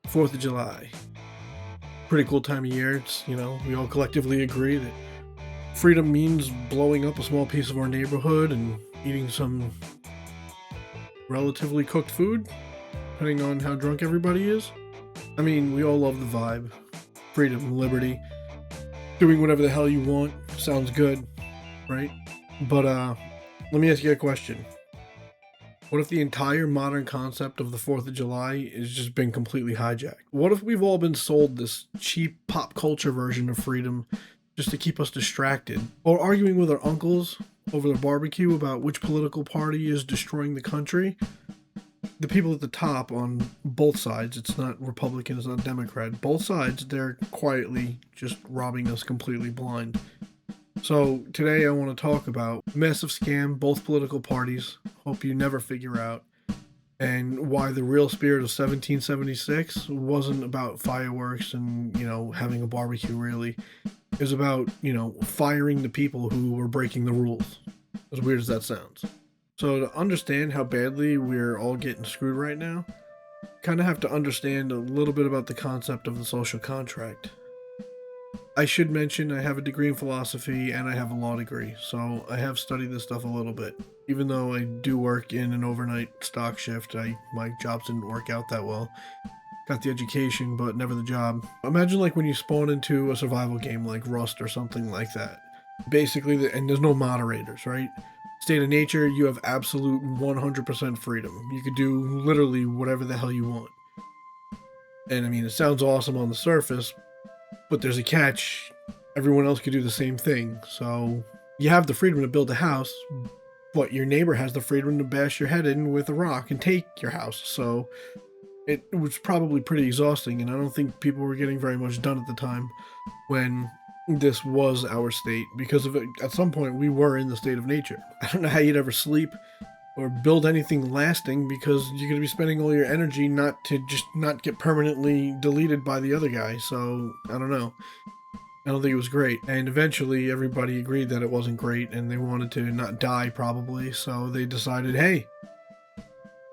4th of July. Pretty cool time of year. It's, we all collectively agree that freedom means blowing up a small piece of our neighborhood and eating some relatively cooked food, depending on how drunk everybody is. I mean, we all love the vibe. Freedom, liberty, doing whatever the hell you want. Sounds good, right? But let me ask you a question. What if the entire modern concept of the 4th of July has just been completely hijacked? What if we've all been sold this cheap pop culture version of freedom just to keep us distracted? Or arguing with our uncles over their barbecue about which political party is destroying the country? The people at the top on both sides, it's not Republican, it's not Democrat, both sides, they're quietly just robbing us completely blind. So today I want to talk about massive scam, both political parties, hope you never figure out, and why the real spirit of 1776 wasn't about fireworks and, having a barbecue really. It was about, firing the people who were breaking the rules. As weird as that sounds. So to understand how badly we're all getting screwed right now, kind of have to understand a little bit about the concept of the social contract. I should mention I have a degree in philosophy and I have a law degree, so I have studied this stuff a little bit. Even though I do work in an overnight stock shift, my jobs didn't work out that well. Got the education, but never the job. Imagine like when you spawn into a survival game like Rust or something like that. Basically, and there's no moderators, right? State of nature, you have absolute 100% freedom. You could do literally whatever the hell you want. And I mean, it sounds awesome on the surface, but there's a catch. Everyone else could do the same thing. So you have the freedom to build a house, but your neighbor has the freedom to bash your head in with a rock and take your house. So it was probably pretty exhausting, and I don't think people were getting very much done at the time when this was our state, because of it. At some point we were in the state of nature. I don't know how you'd ever sleep or build anything lasting, because you're going to be spending all your energy not get permanently deleted by the other guy. So I don't know. I don't think it was great. And eventually everybody agreed that it wasn't great and they wanted to not die probably. So they decided, hey,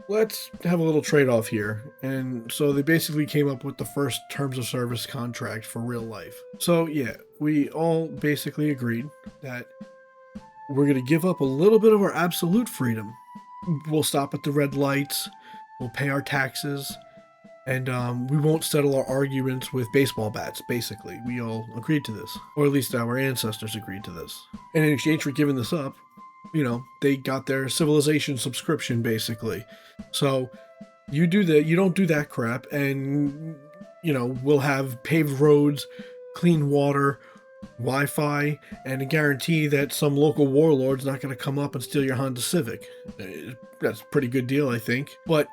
let's have a little trade-off here. And so they basically came up with the first terms of service contract for real life. So yeah, we all basically agreed that we're going to give up a little bit of our absolute freedom. We'll stop at the red lights, we'll pay our taxes, and we won't settle our arguments with baseball bats, basically. We all agreed to this, or at least our ancestors agreed to this. And in exchange for giving this up, they got their civilization subscription, basically. So you do that, you don't do that crap, and, we'll have paved roads, clean water, Wi-Fi, and a guarantee that some local warlord's not going to come up and steal your Honda Civic. That's a pretty good deal, I think. But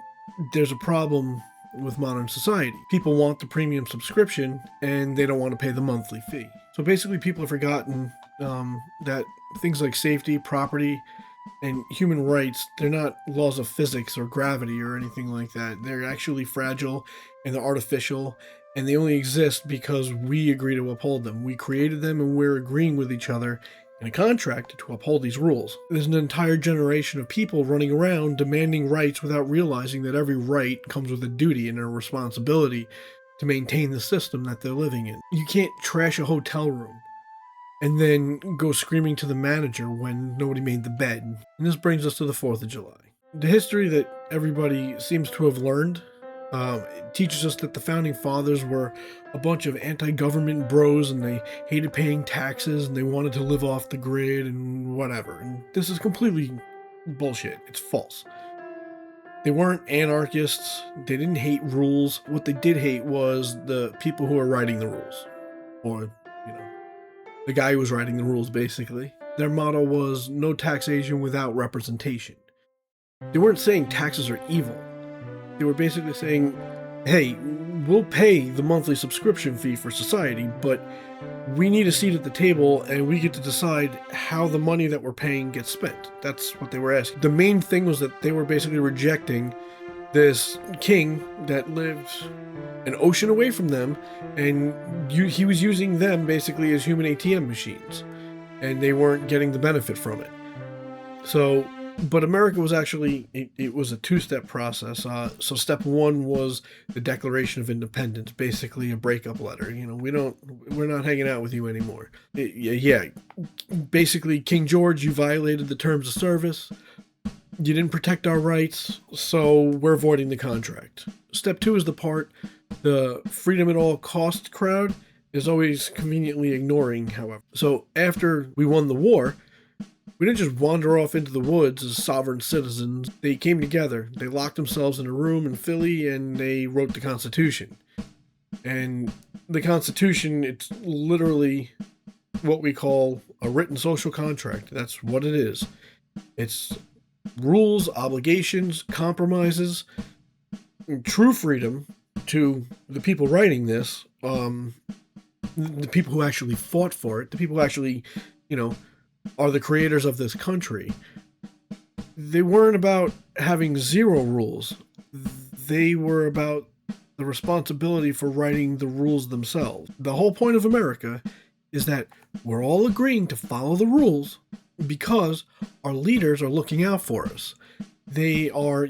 there's a problem with modern society. People want the premium subscription, and they don't want to pay the monthly fee. So basically, people have forgotten that things like safety, property, and human rights, they're not laws of physics or gravity or anything like that. They're actually fragile, and they're artificial, and they only exist because we agree to uphold them. We created them, and we're agreeing with each other in a contract to uphold these rules. There's an entire generation of people running around demanding rights without realizing that every right comes with a duty and a responsibility to maintain the system that they're living in. You can't trash a hotel room and then go screaming to the manager when nobody made the bed. And this brings us to the 4th of July. The history that everybody seems to have learned teaches us that the founding fathers were a bunch of anti-government bros, and they hated paying taxes, and they wanted to live off the grid and whatever. And this is completely bullshit. It's false. They weren't anarchists. They didn't hate rules. What they did hate was the people who were writing the rules. Or, the guy who was writing the rules, basically. Their motto was no taxation without representation. They weren't saying taxes are evil. They were basically saying, hey, we'll pay the monthly subscription fee for society, but we need a seat at the table and we get to decide how the money that we're paying gets spent. That's what they were asking. The main thing was that they were basically rejecting this king that lived an ocean away from them, and he was using them basically as human ATM machines, and they weren't getting the benefit from it. So But America was actually, it was a two-step process. So step one was the Declaration of Independence, basically a breakup letter. You know, we're not hanging out with you anymore. Yeah, basically, King George, you violated the terms of service. You didn't protect our rights, so we're voiding the contract. Step two is the part the freedom at all cost crowd is always conveniently ignoring, however. So after we won the war, we didn't just wander off into the woods as sovereign citizens. They came together. They locked themselves in a room in Philly and they wrote the Constitution. And the Constitution, it's literally what we call a written social contract. That's what it is. It's rules, obligations, compromises, true freedom to the people writing this, the people who actually fought for it, the people who actually, are the creators of this country. They weren't about having zero rules. They were about the responsibility for writing the rules themselves. The whole point of America is that we're all agreeing to follow the rules because our leaders are looking out for us. They are,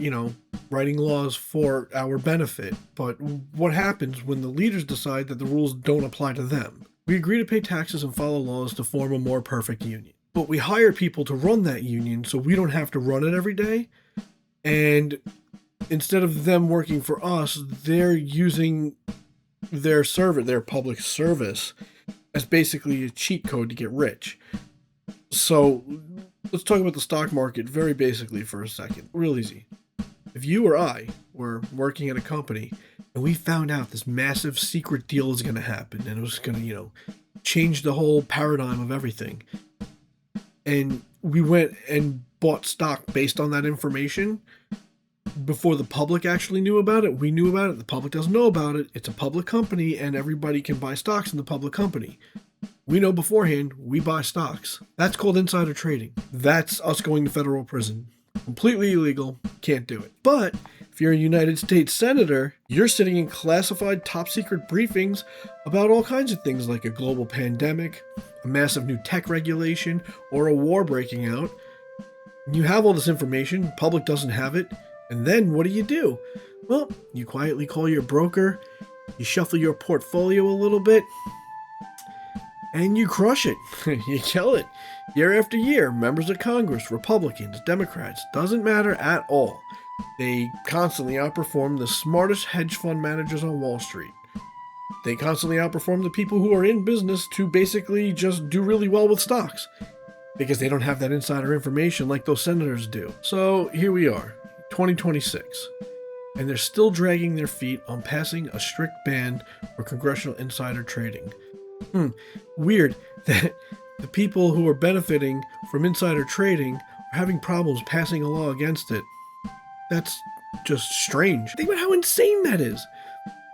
writing laws for our benefit. But what happens when the leaders decide that the rules don't apply to them? We agree to pay taxes and follow laws to form a more perfect union. But we hire people to run that union so we don't have to run it every day. And instead of them working for us, they're using their public service, as basically a cheat code to get rich. So let's talk about the stock market very basically for a second. Real easy. If you or I were working at a company and we found out this massive secret deal is going to happen and it was going to, change the whole paradigm of everything, and we went and bought stock based on that information before the public actually knew about it, we knew about it, the public doesn't know about it, it's a public company and everybody can buy stocks in the public company. We know beforehand, we buy stocks. That's called insider trading. That's us going to federal prison. Completely illegal, can't do it. But if you're a United States Senator, you're sitting in classified top secret briefings about all kinds of things like a global pandemic, a massive new tech regulation, or a war breaking out. You have all this information, public doesn't have it, and then what do? Well, you quietly call your broker, you shuffle your portfolio a little bit, and you crush it. You kill it. Year after year, members of Congress, Republicans, Democrats, doesn't matter at all. They constantly outperform the smartest hedge fund managers on Wall Street. They constantly outperform the people who are in business to basically just do really well with stocks, because they don't have that insider information like those senators do. So here we are, 2026, and they're still dragging their feet on passing a strict ban for congressional insider trading. Weird that the people who are benefiting from insider trading are having problems passing a law against it. That's just strange. Think about how insane that is.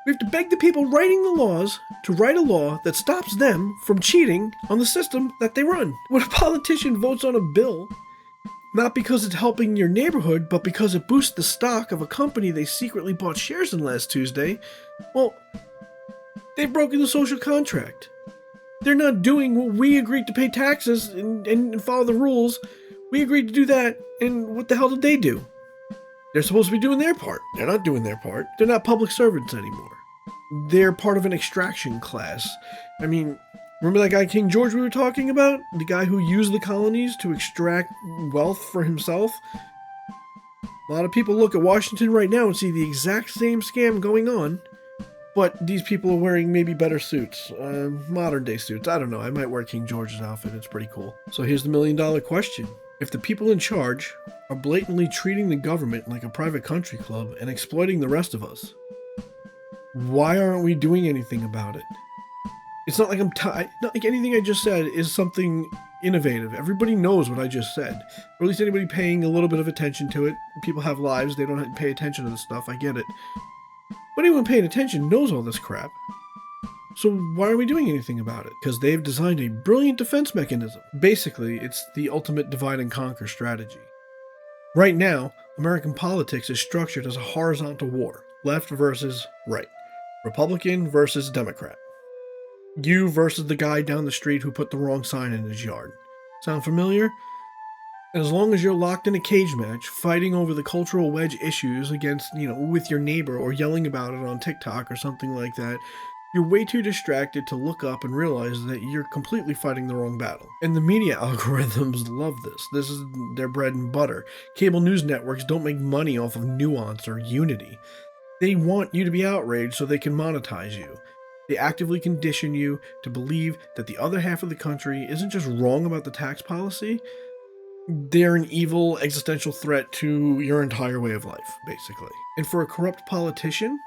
We have to beg the people writing the laws to write a law that stops them from cheating on the system that they run. When a politician votes on a bill, not because it's helping your neighborhood, but because it boosts the stock of a company they secretly bought shares in last Tuesday, well, they've broken the social contract. They're not doing what we agreed to pay taxes and follow the rules. We agreed to do that, and what the hell did they do? They're supposed to be doing their part. They're not doing their part. They're not public servants anymore. They're part of an extraction class. I mean, remember that guy King George we were talking about? The guy who used the colonies to extract wealth for himself? A lot of people look at Washington right now and see the exact same scam going on. But these people are wearing maybe better suits, modern day suits. I don't know. I might wear King George's outfit. It's pretty cool. So here's the $1 million question. If the people in charge are blatantly treating the government like a private country club and exploiting the rest of us, why aren't we doing anything about it? It's not like not like anything I just said is something innovative. Everybody knows what I just said. Or at least anybody paying a little bit of attention to it. People have lives. They don't pay attention to this stuff. I get it. But anyone paying attention knows all this crap. So why are we doing anything about it? Because they've designed a brilliant defense mechanism. Basically, it's the ultimate divide and conquer strategy. Right now, American politics is structured as a horizontal war. Left versus right. Republican versus Democrat. You versus the guy down the street who put the wrong sign in his yard. Sound familiar? As long as you're locked in a cage match, fighting over the cultural wedge issues against, with your neighbor or yelling about it on TikTok or something like that, you're way too distracted to look up and realize that you're completely fighting the wrong battle. And the media algorithms love this. This is their bread and butter. Cable news networks don't make money off of nuance or unity. They want you to be outraged so they can monetize you. They actively condition you to believe that the other half of the country isn't just wrong about the tax policy, they're an evil existential threat to your entire way of life, basically. And for a corrupt politician,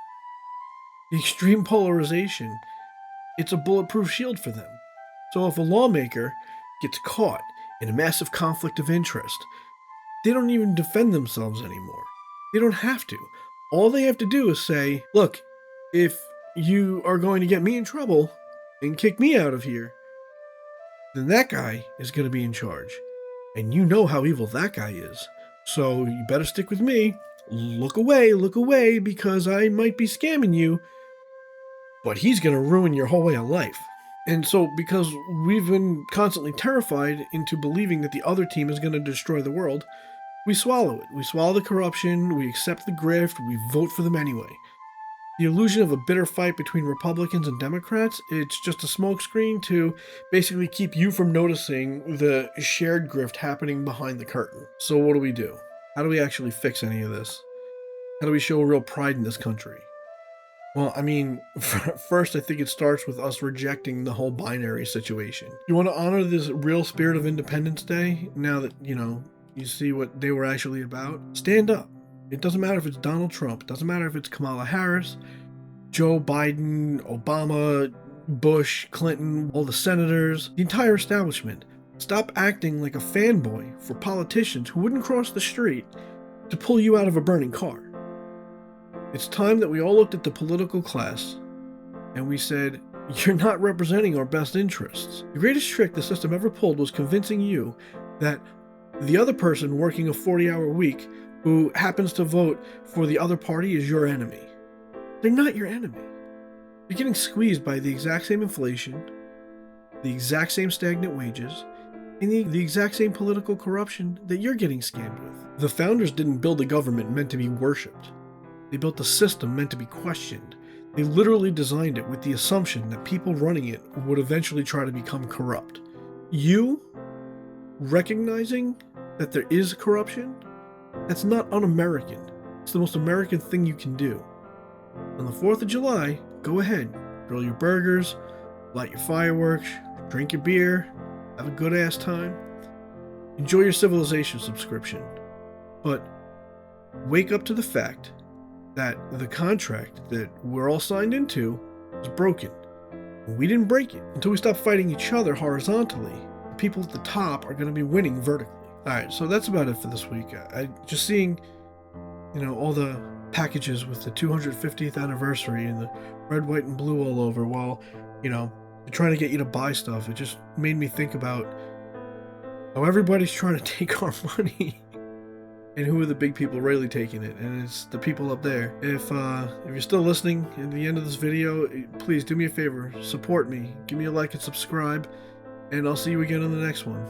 the extreme polarization, it's a bulletproof shield for them. So if a lawmaker gets caught in a massive conflict of interest, they don't even defend themselves anymore. They don't have to. All they have to do is say, look, if you are going to get me in trouble and kick me out of here, then that guy is going to be in charge. And you know how evil that guy is. So you better stick with me. Look away, because I might be scamming you, but he's going to ruin your whole way of life. And so, because we've been constantly terrified into believing that the other team is going to destroy the world, we swallow it. We swallow the corruption, we accept the grift, we vote for them anyway. The illusion of a bitter fight between Republicans and Democrats, it's just a smokescreen to basically keep you from noticing the shared grift happening behind the curtain. So what do? How do we actually fix any of this? How do we show real pride in this country? Well, I mean, first I think it starts with us rejecting the whole binary situation. You want to honor this real spirit of Independence Day, now that, you see what they were actually about? Stand up. It doesn't matter if it's Donald Trump. It doesn't matter if it's Kamala Harris, Joe Biden, Obama, Bush, Clinton, all the senators, the entire establishment. Stop acting like a fanboy for politicians who wouldn't cross the street to pull you out of a burning car. It's time that we all looked at the political class and we said, you're not representing our best interests. The greatest trick the system ever pulled was convincing you that the other person working a 40-hour week who happens to vote for the other party is your enemy. They're not your enemy. You're getting squeezed by the exact same inflation, the exact same stagnant wages, and the exact same political corruption that you're getting scammed with. The founders didn't build a government meant to be worshipped. They built a system meant to be questioned. They literally designed it with the assumption that people running it would eventually try to become corrupt. You recognizing that there is corruption, that's not un-American. It's the most American thing you can do. On the 4th of July, go ahead, grill your burgers, light your fireworks, drink your beer, have a good ass time. Enjoy your Civilization subscription. But wake up to the fact that the contract that we're all signed into is broken. We didn't break it. Until we stop fighting each other horizontally, the people at the top are going to be winning vertically. Alright, so that's about it for this week. I just seeing, all the packages with the 250th anniversary and the red, white, and blue all over while, they're trying to get you to buy stuff. It just made me think about how everybody's trying to take our money. And who are the big people really taking it? And it's the people up there. If you're still listening at the end of this video, please do me a favor. Support me. Give me a like and subscribe. And I'll see you again on the next one.